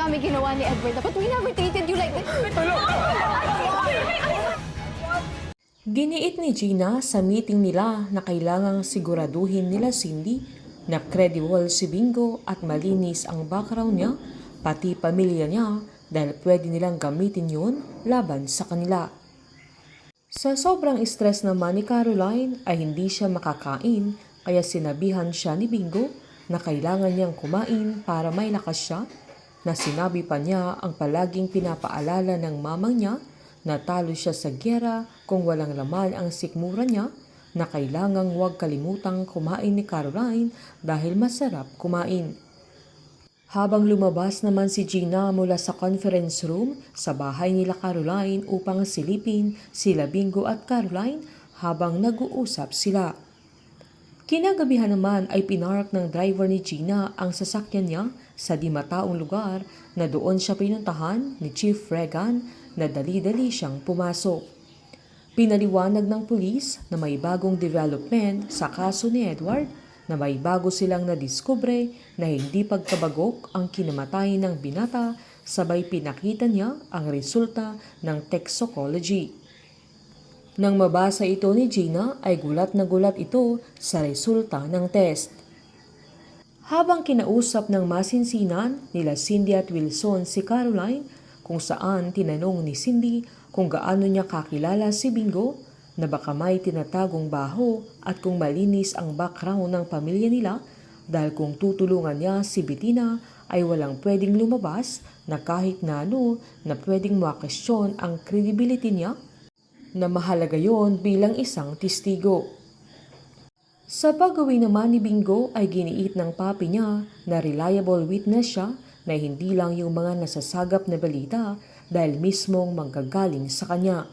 sa amin ginawa ni Edward, but we never treated you like that. Giniit ni Gina sa meeting nila na kailangang siguraduhin nila Cindy na credible si Bingo at malinis ang background niya, pati pamilya niya, dahil pwede nilang gamitin yun laban sa kanila. Sa sobrang stress naman ni Caroline ay hindi siya makakain, kaya sinabihan siya ni Bingo na kailangan niyang kumain para may lakas siya, na sinabi pa niya ang palaging pinapaalala ng mamang niya na talo siya sa giyera kung walang laman ang sikmura niya, na kailangang huwag kalimutang kumain ni Caroline dahil masarap kumain. Habang lumabas naman si Gina mula sa conference room sa bahay nila Caroline upang silipin sila Bingo at Caroline habang nag-uusap sila. Kinagabihan naman ay pinark ng driver ni Gina ang sasakyan niya sa di mataong lugar na doon siya pinuntahan ni Chief Regan na dali-dali siyang pumasok. Pinaliwanag ng pulis na may bagong development sa kaso ni Edward, na may bago silang nadiskubre na hindi pagkabagok ang kinamatay ng binata, sabay pinakita niya ang resulta ng toxicology. Nang mabasa ito ni Gina ay gulat na gulat ito sa resulta ng test. Habang kinausap ng masinsinan nila Cindy at Wilson si Caroline, kung saan tinanong ni Cindy kung gaano niya kakilala si Bingo, na baka may tinatagong baho at kung malinis ang background ng pamilya nila, dahil kung tutulungan niya si Bettina ay walang pwedeng lumabas na kahit na ano na pwedeng makestyon ang credibility niya, na mahalaga yon bilang isang testigo. Sa paggawin naman ni Bingo ay giniit ng papi niya na reliable witness siya, na hindi lang yung mga nasasagap na balita dahil mismong manggagaling sa kanya.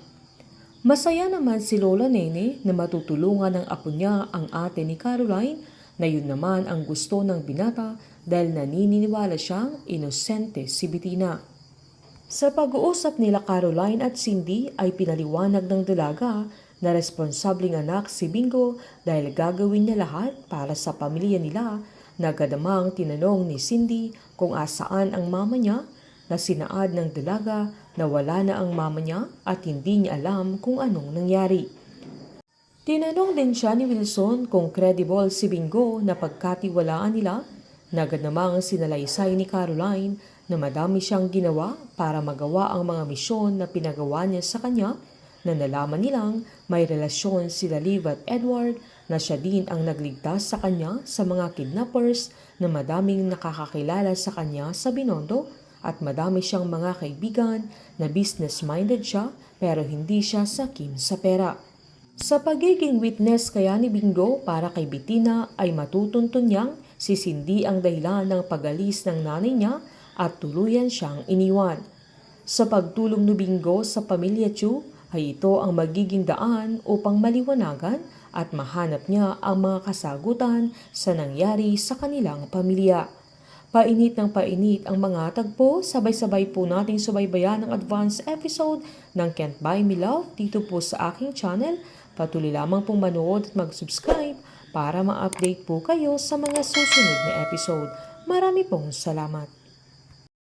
Masaya naman si Lola Nene na matutulungan ng apo niya ang ate ni Caroline, na yun naman ang gusto ng binata dahil naniniwala siyang inosente si Bettina. Sa pag-uusap nila Caroline at Cindy ay pinaliwanag ng dalaga na responsabling anak si Bingo dahil gagawin niya lahat para sa pamilya nila. Nagadamang tinanong ni Cindy kung asaan ang mama niya, na sinaad ng dalaga na wala na ang mama niya at hindi niya alam kung anong nangyari. Tinanong din siya ni Wilson kung credible si Bingo na pagkatiwalaan nila. Nagadamang sinalaysay ni Caroline na madami siyang ginawa para magawa ang mga misyon na pinagawa niya sa kanya, na nalaman nilang may relasyon sila Liv at Edward, na siya din ang nagligtas sa kanya sa mga kidnappers, na madaming nakakakilala sa kanya sa Binondo, at madami siyang mga kaibigan na business-minded siya pero hindi siya sakim sa pera. Sa pagiging witness kaya ni Bingo para kay Bettina ay matutuntun niyang si Cindy ang dahilan ng pag-alis ng nanay niya at tuluyan siyang iniwan. Sa pagtulong ni Bingo sa pamilya Chu ay ito ang magiging daan upang maliwanagan at mahanap niya ang mga kasagutan sa nangyari sa kanilang pamilya. Painit ng painit ang mga tagpo, sabay-sabay po nating subaybayan ang advance episode ng Can't Buy Me Love dito po sa aking channel. Patuloy lamang pong manood at mag-subscribe para ma-update po kayo sa mga susunod na episode. Marami pong salamat.